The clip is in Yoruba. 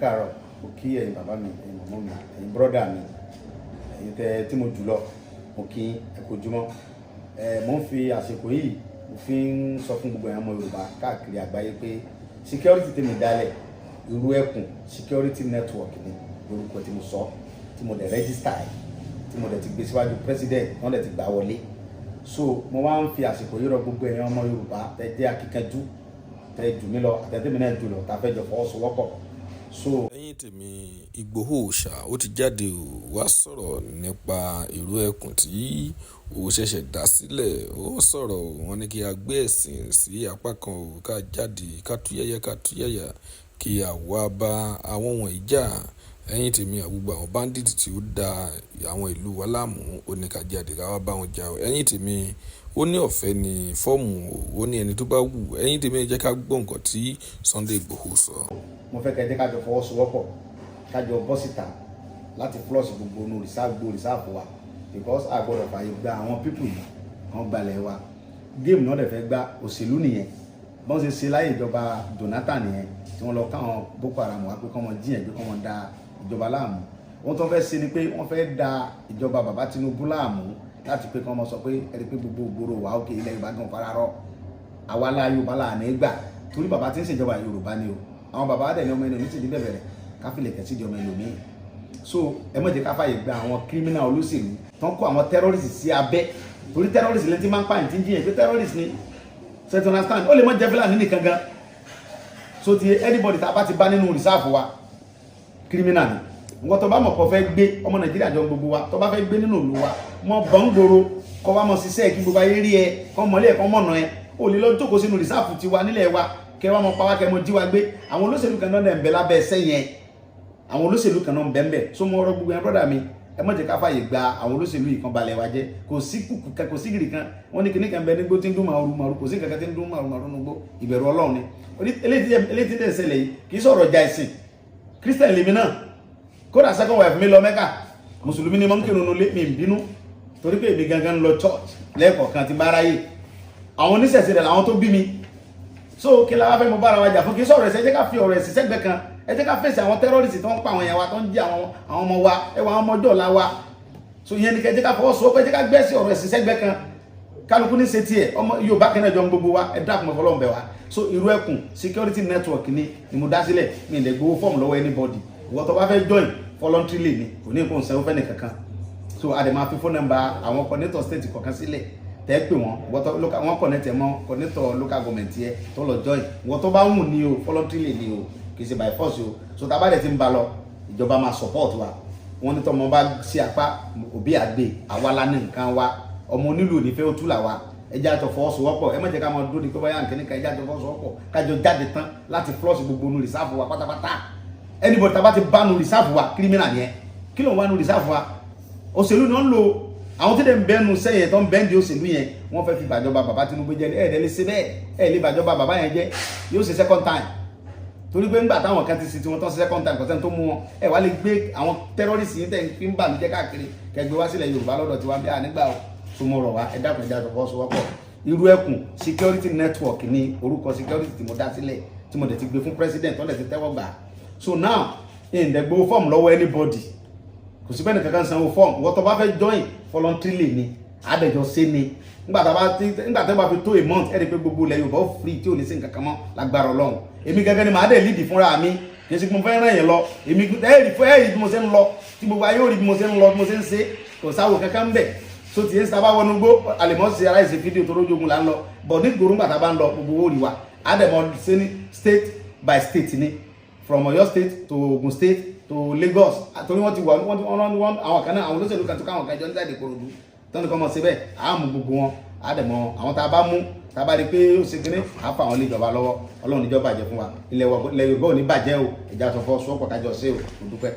káàárọ̀ mo kí ẹ̀yin bàbá mi, ẹ̀yin màmá mi, ẹ̀yin brọ́dà mi, ẹ̀yin tí mo jù lọ, mo kí ẹ kú ojúmọ́. Mo ń fi àsìkò yìí mo fi ń sọ fún gbogbo ẹ̀yin ọmọ Yorùbá káàkiri àgbáyé pé security tèmi dálẹ̀ Irú Ẹkùn security network ni orúkọ tí mo sọ, tí mo dẹ̀ register ẹ̀, tí mo dẹ̀ ti gbé síwájú president, wọ́n dẹ̀ ti gbà wọlé. So mo wá ń fi àsìkò yìí rọ gbogbo ẹ̀yin ọmọ Yorùbá tẹ́ jẹ́ akíkanjú, tẹ́ jù mí lọ àtẹ̀tẹ̀mí náà jù lọ, tá fẹ́ jọ fọwọ́sowọ́pọ̀. So lẹ́yìn tèmi Ìgbòho Òòṣà ó ti jáde wá sọ̀rọ̀ nípa Irú Ẹkùn tí ó ṣẹ̀ṣẹ̀ dá sílẹ̀. Ó sọ̀rọ̀ wọn ní kí a gbé ẹ̀sìn sí apá kan, ká jáde ká túyẹ́yẹ́ kí àwa bá àwọn wọ̀nyí jà. Lẹ́yìn tèmi àgbègbè àwọn bandits tí ó da àwọn ìlú wa láàmú ó ní ká jáde ká wá bá wọn jà. Lẹ́yìn tèmi ó ní ọ̀fẹ́ ní fọ́ọ̀mù, ó ní ẹni tó bá wù. Lẹ́yìn tèmi jẹ́ ká gbọ́ nǹkan tí Sunday Ìgbòho sọ. mo fẹ́ kẹ́ jẹ́ ká jọ fọwọ́sowọ́pọ̀, ká jọ bọ́ síta láti flush gbogbo onú rìsáàfù wa, because a gbọ́dọ̀ fààyè gba àwọn pípù yìí kan gbalẹ̀ wa. Géèmù náà dẹ̀ fẹ́ gba òṣèlú nìyẹn, bọ́n ṣe ṣe láyé ìjọba Jonathan nìyẹn, tí wọ́n lọ káwọn Boko Haram wá pé kọ́ wọn jíyàn pé kọ́ wọn da ìjọba láàmú. Wọ́n tó fẹ́ ṣe ni pé wọ́n fẹ́ da ìjọba bàbá Tinubu láàmú láti pé kọ́ wọn sọ pé ẹni pé gbogbo ògbóró wa òkè ilẹ̀ Yorùbá gan fararọ́, àwa la Yorùbá là ní gbà torí bàbá tí ń ṣèjọba Yorùbá ni o. Àwọn bàbá dẹ̀ ní ọmọ ẹlòmíì ti di bẹ̀bẹ̀rẹ̀ káfílẹ̀ kẹ̀sí di ọmọ ẹlòmíì. So ẹ má jẹ́ ká fàyè gba àwọn criminal olóṣèlú tó ń kó àwọn terrorist sí abẹ́, torí terrorist lẹ́ni tí máa ń pààyàn tí ń jiyàn pé terrorist ni, so you understand, ó lè má jẹ́ Fúlàní nìkan gan. So ti anybody tá a bá ti bá nínú reserve wa criminal ni. Nǹkan tó bá mọ̀ kó fẹ́ gbé ọmọ Nàìjíríà jọ gbogbo wa, tó bá fẹ́ gbé nínú ìlú wa mọ́ bọ́ngboro kọ́ wá mọ́ ṣiṣẹ́ kí gbogbo ayé rí ẹ kọ́ mọ́lé ẹ̀kọ́ mọ̀nà ẹ, ó lè lọ jókòó sínú reserve tiwa nílẹ̀ wa kẹ wá mọ́ pa wá kẹ mọ́ jí wa gbé. Àwọn olóṣèlú kan náà ń bẹ lábẹ́ ẹsẹ̀ yẹn, àwọn olóṣèlú kan náà ń bẹ ń bẹ. So mo rọ gbogbo yẹn brọ́dà mi, ẹ má jẹ́ ká fàyè gba àwọn olóṣèlú yìí kan balẹ̀ wa jẹ́. Kò sí kùkù kan, kò sí gìrì kan, wọ́n ní kíní kan bẹ nígbó tí ń dún màrú, kò sí kankan tí ń dún màrú nígbó. Ìbẹ̀rù Ọlọ́run ni eléyìí tí ń ṣẹlẹ̀ yìí kì í sọ̀rọ̀ ọjà ẹ̀sìn. Christian lèmi náà, kódà second wife mi lọ Mẹ́kà, mùsùlùmí ni mo ń kírun nulẹ̀, mi ń bínú torí pé èmi gangan lọ church lẹ́ẹ̀kọ̀ọ̀kan ti bá ráyè. Àwọn oníṣẹ̀ṣe rẹ̀ làwọn tó bí mi. So kí la wá fẹ́ mo bára wa jà fún? Kì í sọ̀rọ̀ ẹ̀sìn, ẹ jẹ́ ká fi ọ̀rọ̀ ẹ̀sìn sẹ́gbẹ̀ẹ́ kan, ẹ jẹ́ ká fèsì àwọn terrorist tó ń pa àwọn èèyàn wa, tó ń jí àwọn ọmọ wa, ẹwà àwọn ọmọ ọjọ́ ọ̀la wa. So ìyẹn ni kẹ́ jẹ́ ká fọwọ́sowọ́pọ̀, ẹ jẹ́ ká gbẹ́sì ọ̀rọ̀ ẹ̀sìn sẹ́gbẹ̀ẹ́ kan, kálukú ní ṣe tiẹ̀, ọmọ Yorùbá kan náà jọ ń gbogbo wa, ẹ dákun mọ́ fọlọ́run bẹ̀ wá. So Irú Ẹkùn security network ni mo dá sílẹ̀, mi lè gbowó fọ́ọ̀mù lọ́wọ́ anybody. Ìwọ tó bá fẹ́ join voluntarily ni, kò ní nǹkan ṣẹ́wó fẹ́ nìkankan. So a dẹ̀ máa fi phone number àwọn coordinator state kọ̀ọ̀kan sílẹ̀, tẹ́ pè wọ́n, wọ́n connect ẹ̀ mọ́ coordinator local government yẹ tó lọ join. Ìwọ tó bá wù ní o voluntarily ni o, kì í ṣe by force o. So tá a bá dẹ̀ ti ń ba lọ, ìjọba máa support wa. Wọ́n ní tọ́mọ bá sí apá òbí àgbè, àwa la ní nǹkan wa, ọmọ onílù onífẹ́ ó tú là wa. Ẹ jẹ́ àjọ fọwọ́sowọ́pọ̀, ẹ má jẹ́ ká máa dúró ní pé báyà nǹkan nìkan, ẹ jẹ́ àjọ fọwọ́sowọ́pọ̀ kájọ jáde tán láti flush gbogbo nu reserve wa pátápátá. Anybody tá a bá ti bá nu reserve wa criminal yẹn, kí ló ń wá nu reserve wa? Òṣèlú ni wọ́n ń lò, àwọn tí dẹ̀ ń bẹ́nu sẹ́yìn tó ń bẹ́ndì òṣèlú yẹn, wọ́n fẹ́ fi bàjọba bàbá Tinubu jẹ́ ẹ̀ẹ́dẹ́ lè ṣe bẹ́ẹ̀, ẹ̀ lè bàjọba bàbá yẹn jẹ́, yóò ṣe second time. Torí pé ńgbà táwọn kan ti sì tí wọ́n tán ṣe second time kọ̀sẹ́ tó mú wọn, ẹ wá lè gbé àwọn terrorist yìí tẹ̀ fi ń bà mí jẹ́ káàkiri kẹgbẹ́ wá sílẹ̀ Yorùbá lọ́dọ̀ tiwa bí i nígbà tó mọ̀ rọ̀ wá, ẹ dákun ẹja fọwọ́sowọ́pọ̀. Irú Ẹkùn security network ni orúkọ security tí mo dá sílẹ̀, tí mo dẹ̀ ti gbé fún president tó dẹ̀ ti tẹ́wọ́ gbà. So now ìdẹ̀gbò fọ́ọ̀mù lọ́wọ́ anybody, kò sí bẹ́ẹ̀ kankan sanwó fọ́ọ̀mù. Wọ́n tó bá fẹ́ join voluntarily ni, àdẹ̀jọ́ sí ni. Nígbà tó bá fi tó a month, ẹ̀rí pé gbogbo ilẹ̀ Yorùbá ó free tí ò ní sí nǹkan kan mọ́ lágbára Ọlọ́run. Èmi gẹ́gẹ́ ni màá dẹ̀ lead fúnra mi, kì í ṣe pé mo fẹ́ ràn yẹn lọ. Èmi ẹ̀rí bí mo ṣe ń lọ, tí gbogbo ayé ò rí bí mo ṣe ń lọ, bí mo ṣe ń ṣe, kò sáwò kankan bẹ̀. So tí yẹn sábà wọnú gbó, àlèmọ́ ṣe aláìsí fídíò tó rójú ogun là ń lọ. But ní gbòòrùn gbàtà bá ń lọ, gbogbo owó rí wa. Àdẹ̀mọ́ ṣe ní state by state ni, from Ọ̀yọ́ state to Ogun state to Lagos. Torí wọ́n ti wà àwọn kan náà, àwọn olóṣèlú kan tó káwọn kan jọ ní jáde Ìkòròdú tọ́ni kọ́ mọ̀ síbẹ̀, àmú gbogbo wọn. Àdẹ̀mọ́ àwọn tá a bá mú, tá a bá rí pé ó ṣe kíní, àá fà wọn lé ìjọba lọ́wọ́. Ọlọ́run níjọba jẹ fún wa, ilẹ̀ Yorùbá ò ní bàjẹ́ o, ìjà sọ̀fọ̀ sọ́pọ̀ kájọ ṣe o, mo dúpẹ́.